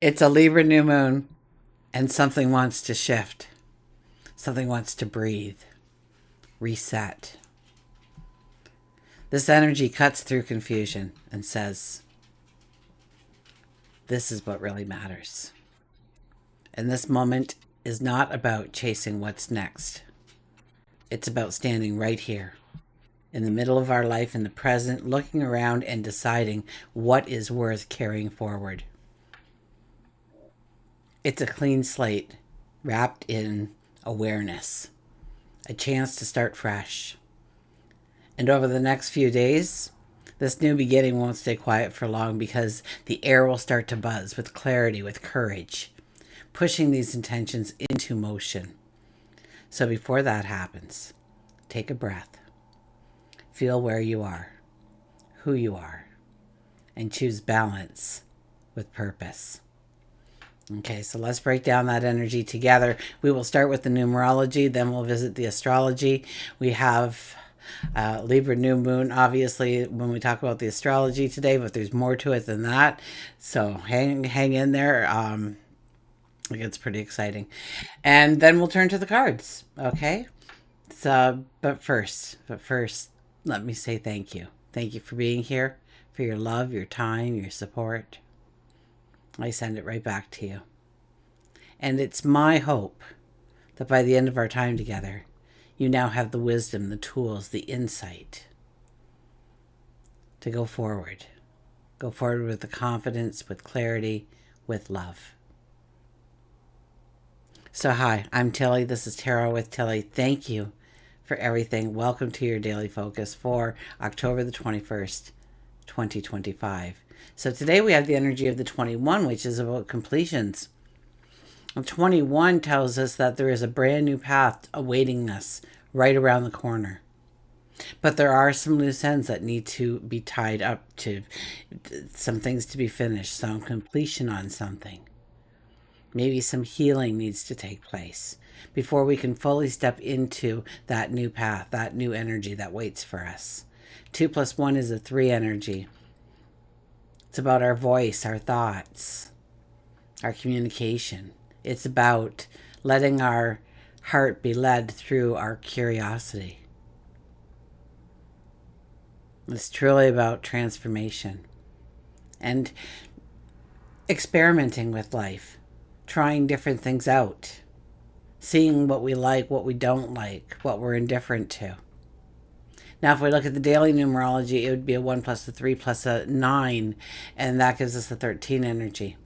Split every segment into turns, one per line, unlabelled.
It's a Libra new moon, and something wants to shift. Something wants to breathe, reset. This energy cuts through confusion and says, this is what really matters. And this moment is not about chasing what's next. It's about standing right here, in the middle of our life, in the present, looking around and deciding what is worth carrying forward. It's a clean slate wrapped in awareness, a chance to start fresh. And over the next few days, this new beginning won't stay quiet for long because the air will start to buzz with clarity, with courage, pushing these intentions into motion. So before that happens, take a breath, feel where you are, who you are, and choose balance with purpose. Okay, so let's break down that energy together. We will start with the numerology, then we'll visit the astrology. We have Libra new moon, obviously, when we talk about the astrology today, but there's more to it than that. So hang in there. It gets pretty exciting. And then we'll turn to the cards, okay? So, but first, let me say thank you. Thank you for being here, for your love, your time, your support. I send it right back to you. And it's my hope that by the end of our time together, you now have the wisdom, the tools, the insight to go forward. Go forward with the confidence, with clarity, with love. So hi, I'm Tilly. This is Tarot with Tilly. Thank you for everything. Welcome to your daily focus for October the 21st, 2025. So today we have the energy of the 21, which is about completions. 21 tells us that there is a brand new path awaiting us right around the corner. But there are some loose ends that need to be tied up, to some things to be finished, some completion on something. Maybe some healing needs to take place before we can fully step into that new path, that new energy that waits for us. 2 + 1 is a 3 energy. It's about our voice, our thoughts, our communication. It's about letting our heart be led through our curiosity. It's truly about transformation and experimenting with life, trying different things out, seeing what we like, what we don't like, what we're indifferent to. Now, if we look at the daily numerology, it would be a 1 + a 3 + a 9, and that gives us a 13 energy.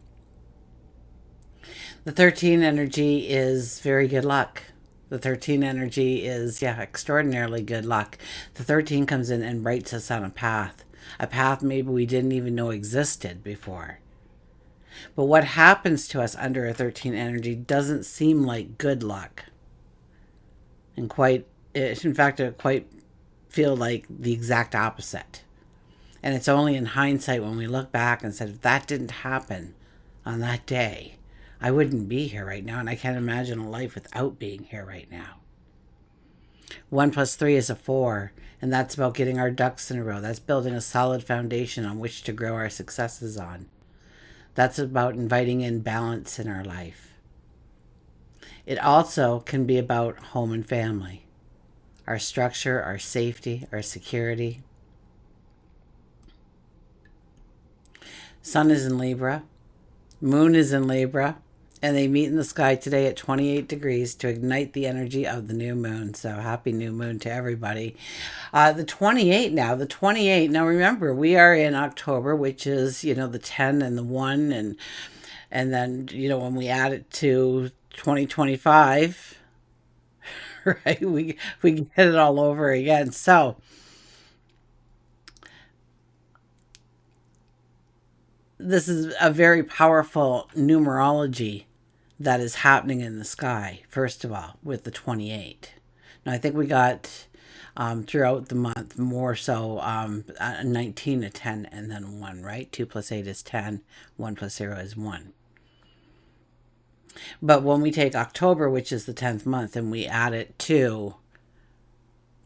The 13 energy is very good luck. The 13 energy is, extraordinarily good luck. The 13 comes in and writes us on a path maybe we didn't even know existed before. But what happens to us under a 13 energy doesn't seem like good luck. And in fact, it quite feel like the exact opposite. And it's only in hindsight when we look back and said, if that didn't happen on that day, I wouldn't be here right now, and I can't imagine a life without being here right now. 1 + 3 is a 4, and that's about getting our ducks in a row. That's building a solid foundation on which to grow our successes on. That's about inviting in balance in our life. It also can be about home and family, our structure, our safety, our security. Sun is in Libra, Moon is in Libra, and they meet in the sky today at 28 degrees to ignite the energy of the new moon. So happy new moon to everybody. The 28 now, Now remember, we are in October, which is, the 10 and the 1. And then, when we add it to 2025, right, we get it all over again. So this is a very powerful numerology that is happening in the sky, first of all, with the 28. Now, I think we got throughout the month more so a 19, a 10, and then 1, right? 2 + 8 is 10, 1 + 0 is 1. But when we take October, which is the 10th month, and we add it to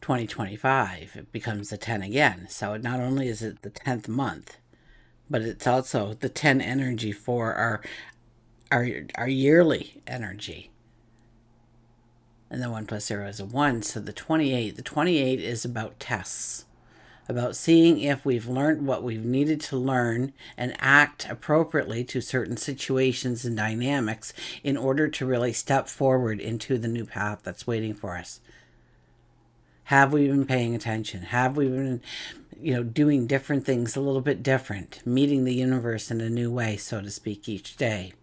2025, it becomes the 10 again. So not only is it the 10th month, but it's also the 10 energy for our yearly energy. And then 1 plus 0 is a 1. So the 28. The 28 is about tests, about seeing if we've learned what we've needed to learn and act appropriately to certain situations and dynamics in order to really step forward into the new path that's waiting for us. Have we been paying attention? Have we been, doing different things a little bit different, meeting the universe in a new way, so to speak, each day?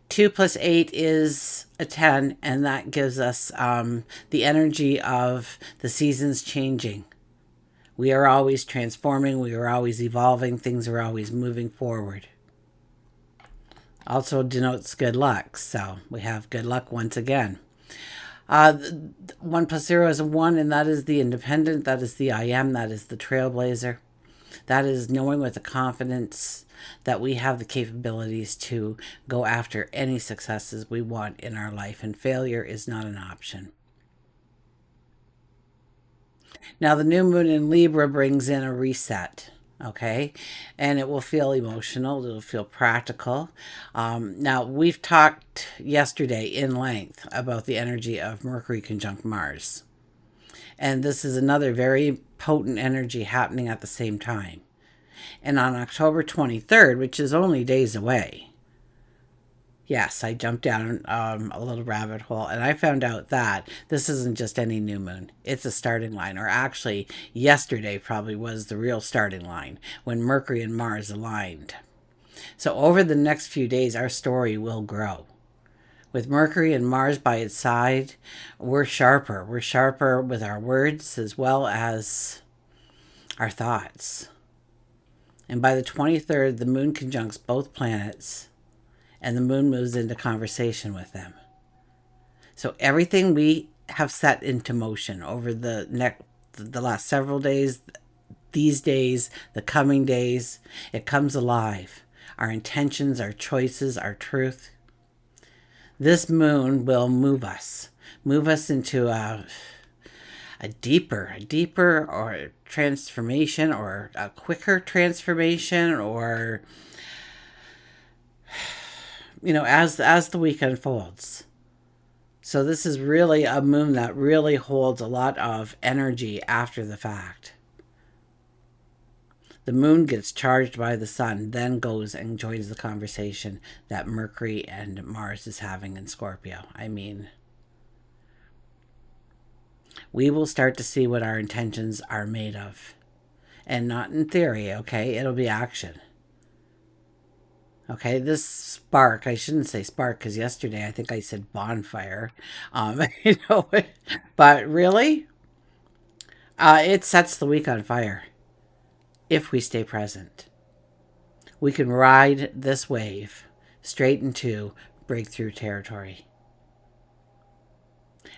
2 plus 8 is a 10, and that gives us the energy of the seasons changing. We are always transforming. We are always evolving. Things are always moving forward. Also denotes good luck. So we have good luck once again. 1 plus 0 is a 1, and that is the independent. That is the I am. That is the trailblazer. That is knowing with the confidence that we have the capabilities to go after any successes we want in our life, and failure is not an option. Now, the new moon in Libra brings in a reset, okay? And it will feel emotional. It'll feel practical. Now, we've talked yesterday in length about the energy of Mercury conjunct Mars. And this is another very potent energy happening at the same time. And on October 23rd, which is only days away, yes, I jumped down a little rabbit hole, and I found out that this isn't just any new moon. It's a starting line, or actually, yesterday probably was the real starting line when Mercury and Mars aligned. So over the next few days, our story will grow. With Mercury and Mars by its side, we're sharper. We're sharper with our words as well as our thoughts. And by the 23rd, the moon conjuncts both planets, and the moon moves into conversation with them. So everything we have set into motion over the last several days, these days, the coming days, it comes alive. Our intentions, our choices, our truth. This moon will move us into a deeper or transformation, or a quicker transformation, or as the week unfolds. So this is really a moon that really holds a lot of energy after the fact. The moon gets charged by the sun, then goes and joins the conversation that Mercury and Mars is having in Scorpio. I mean, we will start to see what our intentions are made of. And not in theory, okay? It'll be action. Okay, this spark, I shouldn't say spark, because yesterday I think I said bonfire. But really, it sets the week on fire. If we stay present, we can ride this wave straight into breakthrough territory.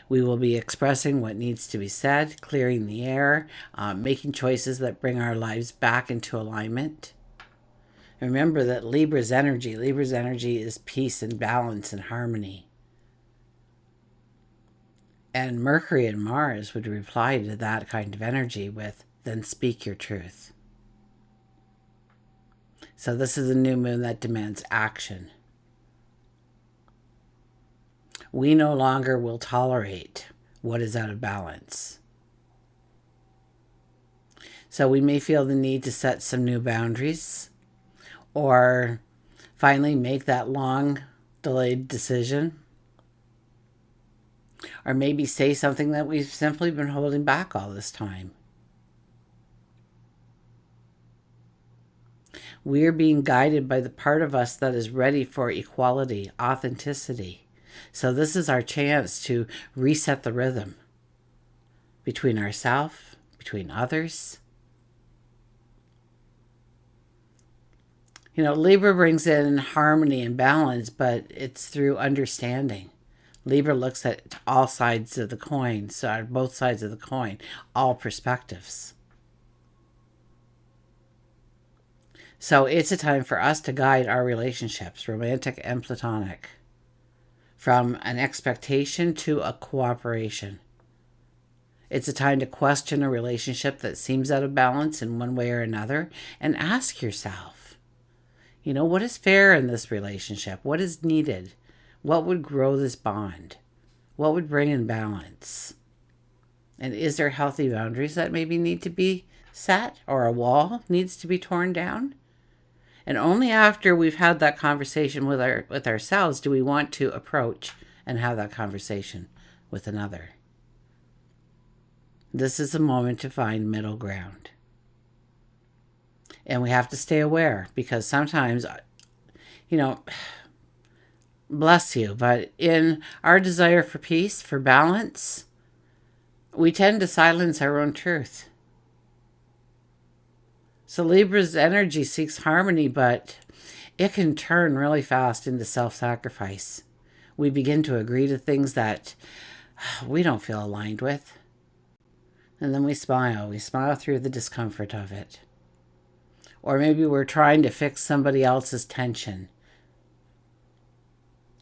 We will be expressing what needs to be said, clearing the air, making choices that bring our lives back into alignment. Remember that Libra's energy is peace and balance and harmony. And Mercury and Mars would reply to that kind of energy with, then speak your truth. So this is a new moon that demands action. We no longer will tolerate what is out of balance. So we may feel the need to set some new boundaries, or finally make that long delayed decision, or maybe say something that we've simply been holding back all this time. We're being guided by the part of us that is ready for equality, authenticity. So this is our chance to reset the rhythm between ourselves, between others. Libra brings in harmony and balance, but it's through understanding. Libra looks at all sides of the coin, so both sides of the coin, all perspectives. So it's a time for us to guide our relationships, romantic and platonic, from an expectation to a cooperation. It's a time to question a relationship that seems out of balance in one way or another and ask yourself, what is fair in this relationship? What is needed? What would grow this bond? What would bring in balance? And is there healthy boundaries that maybe need to be set, or a wall needs to be torn down? And only after we've had that conversation with ourselves do we want to approach and have that conversation with another. This is a moment to find middle ground. And we have to stay aware, because sometimes, bless you, but in our desire for peace, for balance, we tend to silence our own truth. So Libra's energy seeks harmony, but it can turn really fast into self-sacrifice. We begin to agree to things that we don't feel aligned with. And then we smile. We smile through the discomfort of it. Or maybe we're trying to fix somebody else's tension.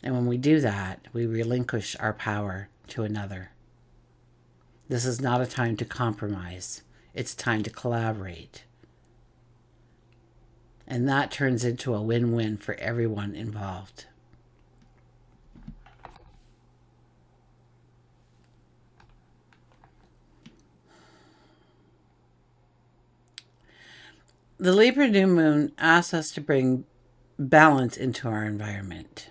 And when we do that, we relinquish our power to another. This is not a time to compromise. It's time to collaborate. And that turns into a win-win for everyone involved. The Libra new moon asks us to bring balance into our environment.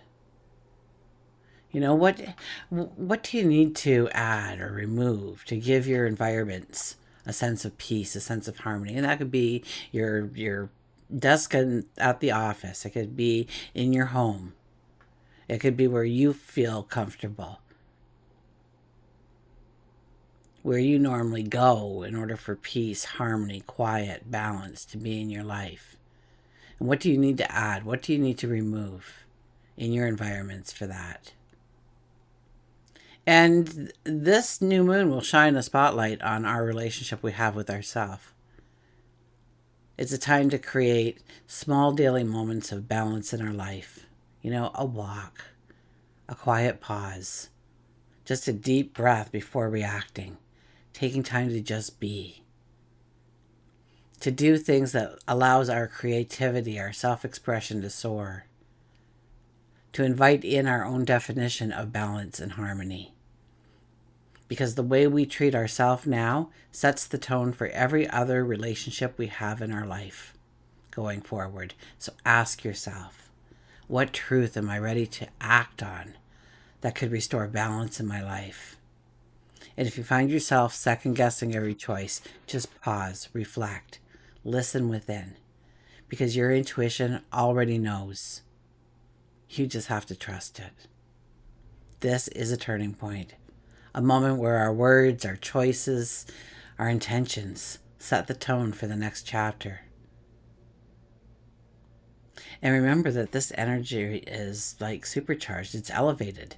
What do you need to add or remove to give your environments a sense of peace, a sense of harmony? And that could be your desk at the office. It could be in your home. It could be where you feel comfortable, where you normally go in order for peace, harmony, quiet, balance to be in your life. And what do you need to add? What do you need to remove in your environments for that? And this new moon will shine a spotlight on our relationship we have with ourselves. It's a time to create small daily moments of balance in our life. A walk, a quiet pause, just a deep breath before reacting, taking time to just be. To do things that allows our creativity, our self-expression to soar. To invite in our own definition of balance and harmony. Because the way we treat ourselves now sets the tone for every other relationship we have in our life going forward. So ask yourself, what truth am I ready to act on that could restore balance in my life? And if you find yourself second-guessing every choice, just pause, reflect, listen within. Because your intuition already knows. You just have to trust it. This is a turning point. A moment where our words, our choices, our intentions set the tone for the next chapter. And remember that this energy is like supercharged. It's elevated.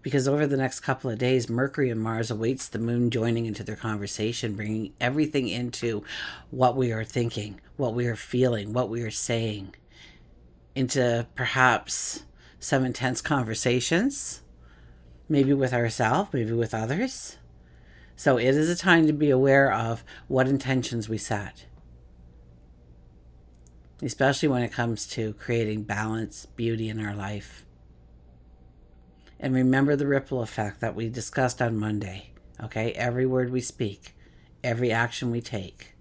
Because over the next couple of days, Mercury and Mars awaits the moon joining into their conversation, bringing everything into what we are thinking, what we are feeling, what we are saying, into perhaps some intense conversations. Maybe with ourselves, maybe with others. So it is a time to be aware of what intentions we set. Especially when it comes to creating balance, beauty in our life. And remember the ripple effect that we discussed on Monday. Okay? Every word we speak, every action we take.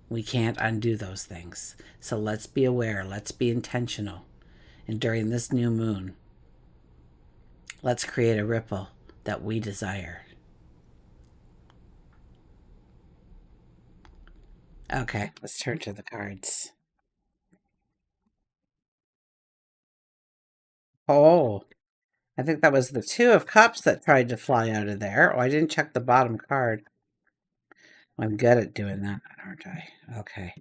We can't undo those things. So let's be aware. Let's be intentional. And during this new moon, let's create a ripple that we desire. Okay, let's turn to the cards. Oh, I think that was the Two of Cups that tried to fly out of there. Oh, I didn't check the bottom card. I'm good at doing that, aren't I? Okay.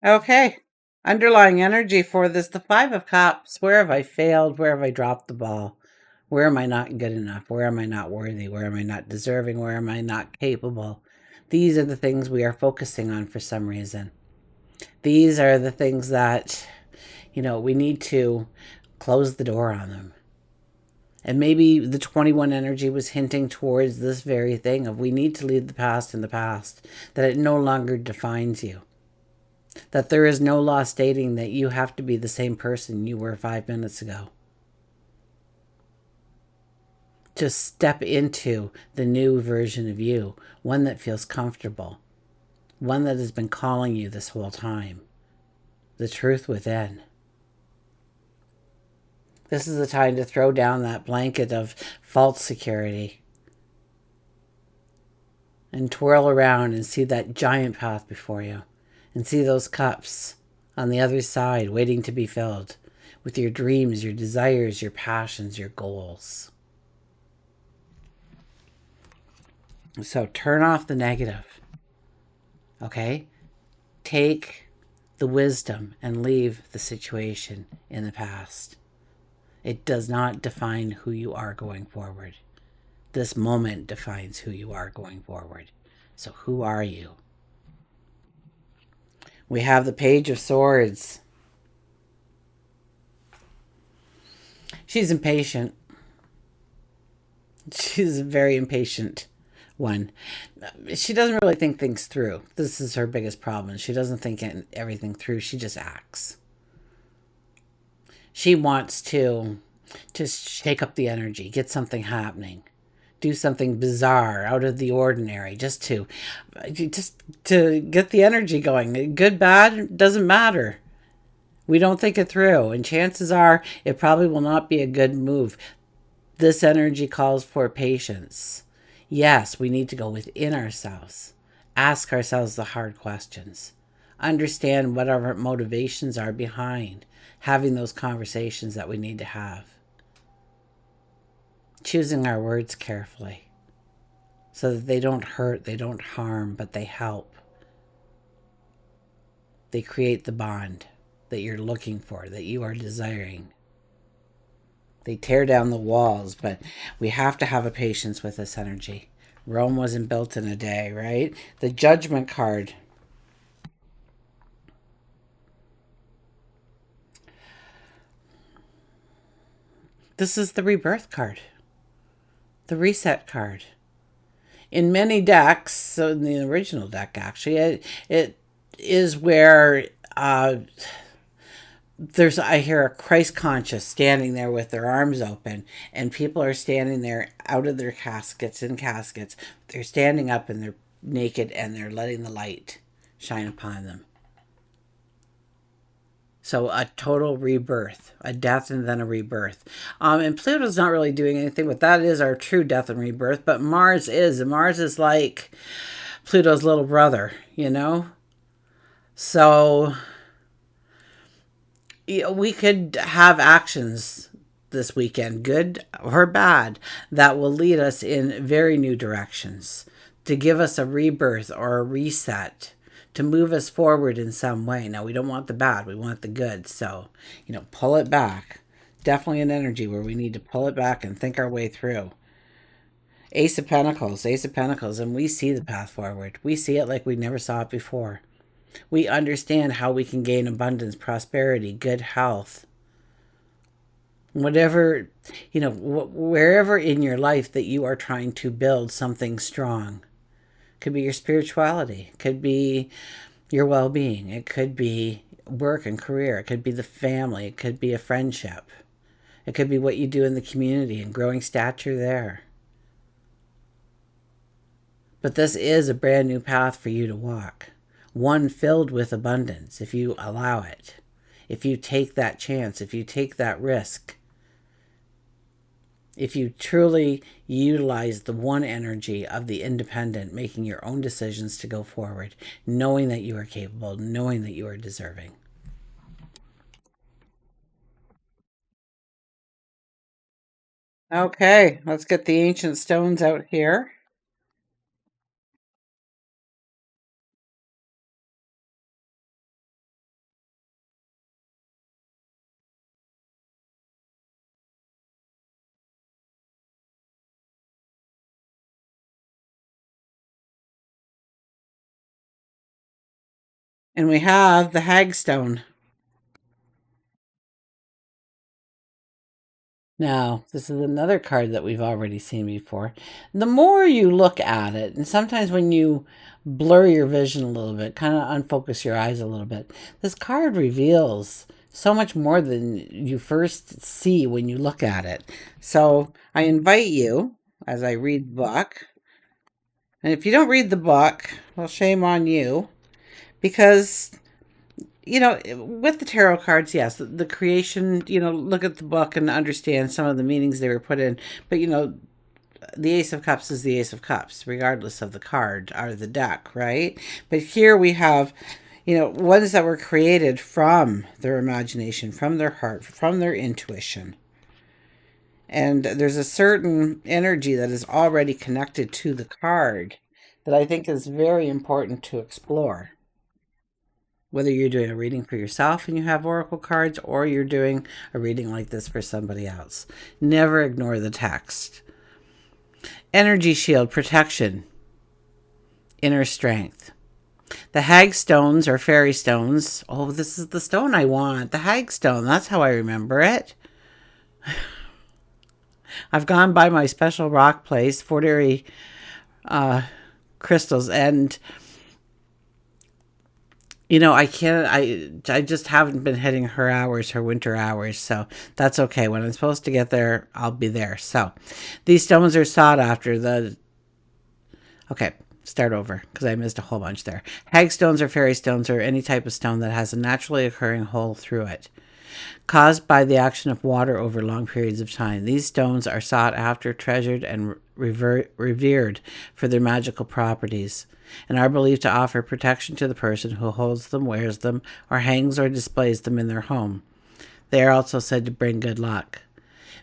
Okay. Underlying energy for this, the Five of Cups. Where have I failed? Where have I dropped the ball? Where am I not good enough? Where am I not worthy? Where am I not deserving? Where am I not capable? These are the things we are focusing on for some reason. These are the things that, We need to close the door on them. And maybe the 21 energy was hinting towards this very thing of we need to leave the past in the past, that it no longer defines you. That there is no law stating that you have to be the same person you were 5 minutes ago. To step into the new version of you, one that feels comfortable, one that has been calling you this whole time, the truth within. This is the time to throw down that blanket of false security and twirl around and see that giant path before you and see those cups on the other side waiting to be filled with your dreams, your desires, your passions, your goals. So turn off the negative, okay? Take the wisdom and leave the situation in the past. It does not define who you are going forward. This moment defines who you are going forward. So who are you? We have the Page of Swords. She's impatient. She's a very impatient one. She doesn't really think things through. This is her biggest problem. She doesn't think everything through. She just acts. She wants to just shake up the energy, get something happening, do something bizarre, out of the ordinary, just to get the energy going. Good, bad, doesn't matter. We don't think it through, and chances are it probably will not be a good move. This energy calls for patience. Yes, we need to go within ourselves, ask ourselves the hard questions, understand what our motivations are behind having those conversations that we need to have. Choosing our words carefully so that they don't hurt, they don't harm, but they help. They create the bond that you're looking for, that you are desiring. They tear down the walls, but we have to have a patience with this energy. Rome wasn't built in a day, right? The Judgment card. This is the Rebirth card. The Reset card. In many decks, so in the original deck actually, it is where I hear a Christ conscious standing there with their arms open, and people are standing there out of their caskets, in caskets. They're standing up and they're naked and they're letting the light shine upon them. So a total rebirth, a death and then a rebirth. And Pluto's not really doing anything, but that is our true death and rebirth. But Mars is. And Mars is like Pluto's little brother, So we could have actions this weekend, good or bad, that will lead us in very new directions, to give us a rebirth or a reset, to move us forward in some way. Now, we don't want the bad, we want the good. So, pull it back. Definitely an energy where we need to pull it back and think our way through. Ace of Pentacles, and we see the path forward. We see it like we never saw it before. We understand how we can gain abundance, prosperity, good health. Whatever, wherever in your life that you are trying to build something strong. Could be your spirituality. Could be your well-being. It could be work and career. It could be the family. It could be a friendship. It could be what you do in the community and growing stature there. But this is a brand new path for you to walk. One filled with abundance, if you allow it. If you take that chance, if you take that risk. If you truly utilize the one energy of the independent, making your own decisions to go forward, knowing that you are capable, knowing that you are deserving. Okay, let's get the ancient stones out here. And we have the hagstone. Now, this is another card that we've already seen before. The more you look at it, and sometimes when you blur your vision a little bit, kind of unfocus your eyes a little bit, this card reveals so much more than you first see when you look at it. So I invite you, as I read the book, and if you don't read the book, well, shame on you, because with the tarot cards, yes, the creation, look at the book and understand some of the meanings they were put in. But, the Ace of Cups is the Ace of Cups, regardless of the card or the deck, right? But here we have, ones that were created from their imagination, from their heart, from their intuition. And there's a certain energy that is already connected to the card that I think is very important to explore. Whether you're doing a reading for yourself and you have oracle cards, or you're doing a reading like this for somebody else, never ignore the text. Energy shield, protection, inner strength. The hag stones or fairy stones. Oh, this is the stone I want. The hag stone. That's how I remember it. I've gone by my special rock place, Fortery crystals, and I just haven't been hitting her winter hours, so that's okay. When I'm supposed to get there, I'll be there. So these stones are sought after. Okay, start over, because I missed a whole bunch there. Hag stones or fairy stones are any type of stone that has a naturally occurring hole through it, caused by the action of water over long periods of time. These stones are sought after, treasured, and revered for their magical properties, and are believed to offer protection to the person who holds them, wears them, or hangs or displays them in their home. They are also said to bring good luck.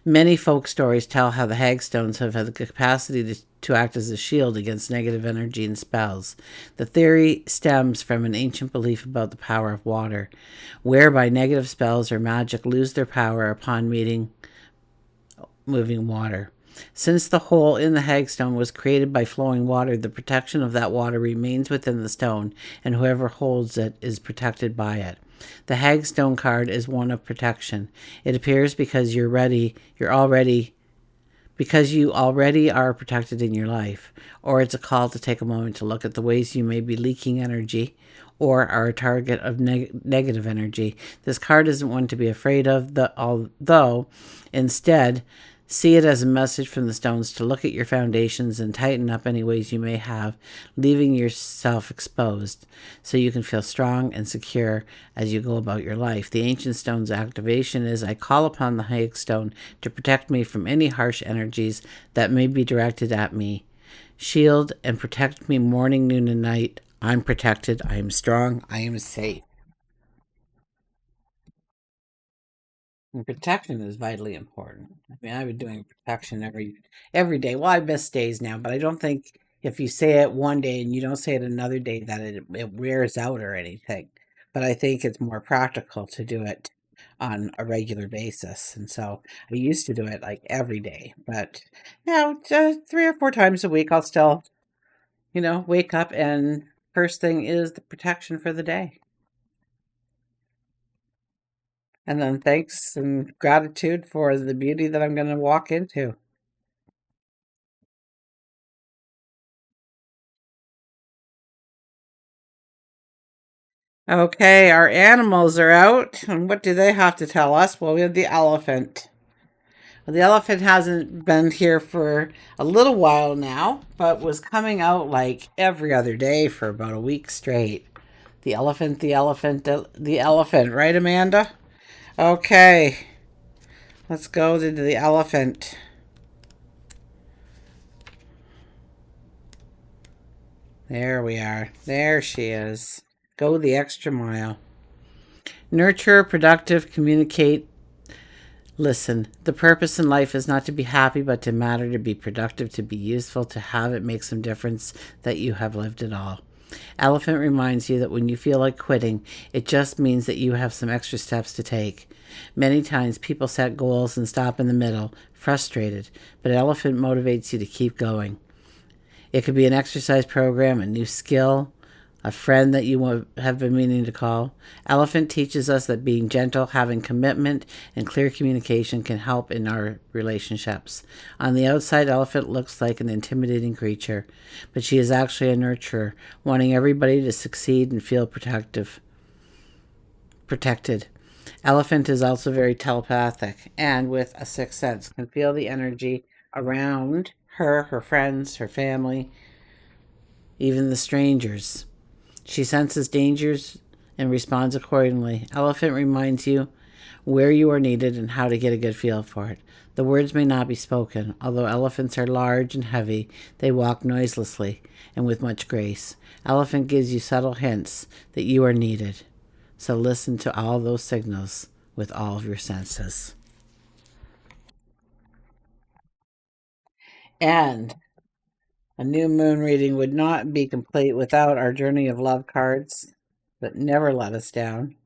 Many folk stories tell how the hagstones have had the capacity to act as a shield against negative energy and spells. The theory stems from an ancient belief about the power of water, whereby negative spells or magic lose their power upon moving water. Since the hole in the hagstone was created by flowing water, the protection of that water remains within the stone, and whoever holds it is protected by it. The hagstone card is one of protection. It appears because you already are protected in your life, or it's a call to take a moment to look at the ways you may be leaking energy or are a target of negative energy. This card isn't one to be afraid of, though instead see it as a message from the stones to look at your foundations and tighten up any ways you may have, leaving yourself exposed so you can feel strong and secure as you go about your life. The ancient stone's activation is, I call upon the hagstone to protect me from any harsh energies that may be directed at me. Shield and protect me morning, noon, and night. I'm protected. I am strong. I am safe. And protection is vitally important. I mean, I've been doing protection every day. Well, I miss days now, but I don't think if you say it one day and you don't say it another day that it wears out or anything. But I think it's more practical to do it on a regular basis. And so I used to do it like every day, but now just 3 or 4 times a week, I'll still, wake up and first thing is the protection for the day. And then thanks and gratitude for the beauty that I'm going to walk into. Okay, our animals are out. And what do they have to tell us? Well, we have the elephant. Well, the elephant hasn't been here for a little while now, but was coming out like every other day for about a week straight. The elephant, the elephant, the elephant, right, Amanda? Okay, let's go to the elephant. There we are. There she is. Go the extra mile. Nurture, productive, communicate. Listen, the purpose in life is not to be happy, but to matter, to be productive, to be useful, to have it make some difference, that you have lived it all. Elephant reminds you that when you feel like quitting, it just means that you have some extra steps to take. Many times people set goals and stop in the middle, frustrated, but elephant motivates you to keep going. It could be an exercise program, a new skill, a friend that you have been meaning to call. Elephant teaches us that being gentle, having commitment, and clear communication can help in our relationships. On the outside, Elephant looks like an intimidating creature, but she is actually a nurturer, wanting everybody to succeed and feel protected. Elephant is also very telepathic and with a sixth sense can feel the energy around her, her friends, her family, even the strangers. She senses dangers and responds accordingly. Elephant reminds you where you are needed and how to get a good feel for it. The words may not be spoken. Although elephants are large and heavy, they walk noiselessly and with much grace. Elephant gives you subtle hints that you are needed. So listen to all those signals with all of your senses. And a new moon reading would not be complete without our Journey of Love cards that never let us down.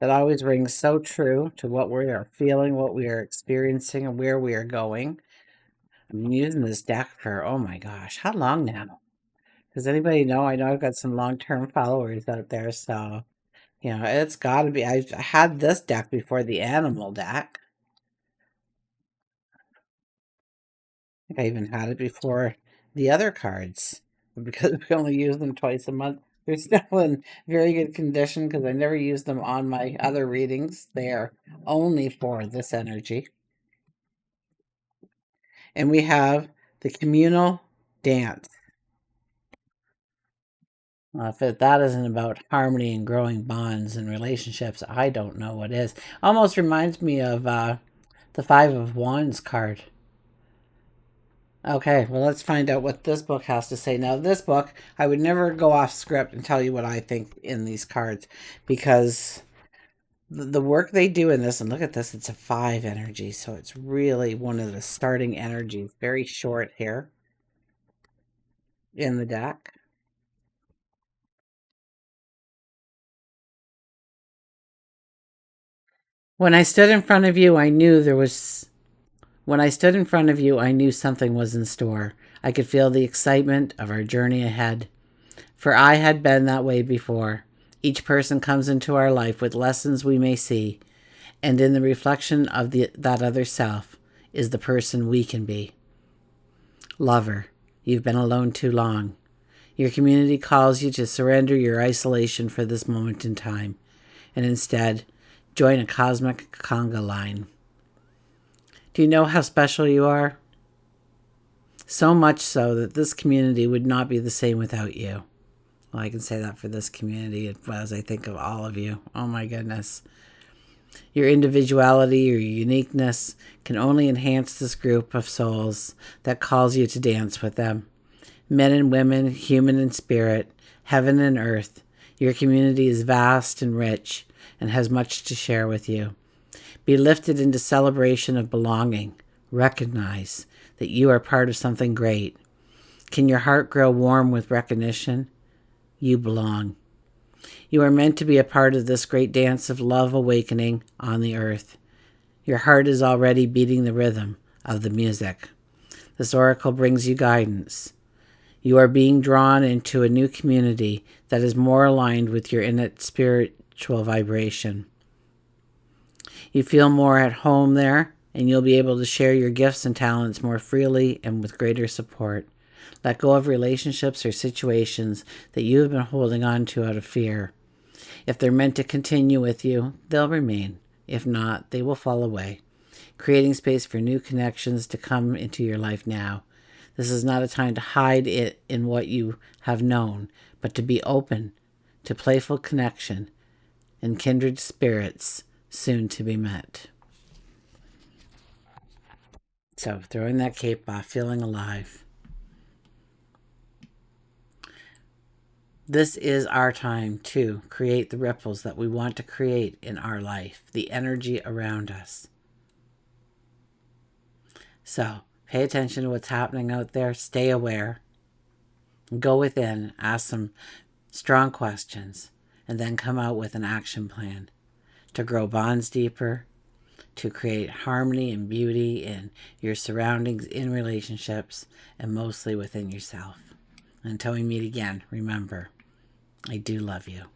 That always rings so true to what we are feeling, what we are experiencing, and where we are going. I've been using this deck for, oh my gosh, how long now? Does anybody know? I know I've got some long-term followers out there, so, it's got to be. I've had this deck before the animal deck. I think I even had it before the other cards because we only use them twice a month. They're still in very good condition because I never use them on my other readings. They are only for this energy. And we have the communal dance. If that isn't about harmony and growing bonds and relationships, I don't know what is. Almost reminds me of the Five of Wands card. Okay, well, let's find out what this book has to say. Now, this book, I would never go off script and tell you what I think in these cards because the work they do in this, and look at this, it's a 5 energy, so it's really one of the starting energies. Very short here in the deck. When I stood in front of you, I knew there was When I stood in front of you, I knew something was in store. I could feel the excitement of our journey ahead. For I had been that way before. Each person comes into our life with lessons we may see, and in the reflection of that other self is the person we can be. Lover, you've been alone too long. Your community calls you to surrender your isolation for this moment in time, and instead, join a cosmic conga line. Do you know how special you are? So much so that this community would not be the same without you. Well, I can say that for this community as I think of all of you. Oh my goodness. Your individuality, your uniqueness can only enhance this group of souls that calls you to dance with them. Men and women, human and spirit, heaven and earth. Your community is vast and rich and has much to share with you. Be lifted into celebration of belonging. Recognize that you are part of something great. Can your heart grow warm with recognition? You belong. You are meant to be a part of this great dance of love awakening on the earth. Your heart is already beating the rhythm of the music. This oracle brings you guidance. You are being drawn into a new community that is more aligned with your innate spiritual vibration. You feel more at home there, and you'll be able to share your gifts and talents more freely and with greater support. Let go of relationships or situations that you have been holding on to out of fear. If they're meant to continue with you, they'll remain. If not, they will fall away, creating space for new connections to come into your life now. This is not a time to hide it in what you have known, but to be open to playful connection and kindred spirits soon to be met. So, throwing that cape off, feeling alive. This is our time to create the ripples that we want to create in our life, the energy around us. So, pay attention to what's happening out there. Stay aware. Go within, ask some strong questions, and then come out with an action plan to grow bonds deeper, to create harmony and beauty in your surroundings, in relationships, and mostly within yourself. Until we meet again, remember, I do love you.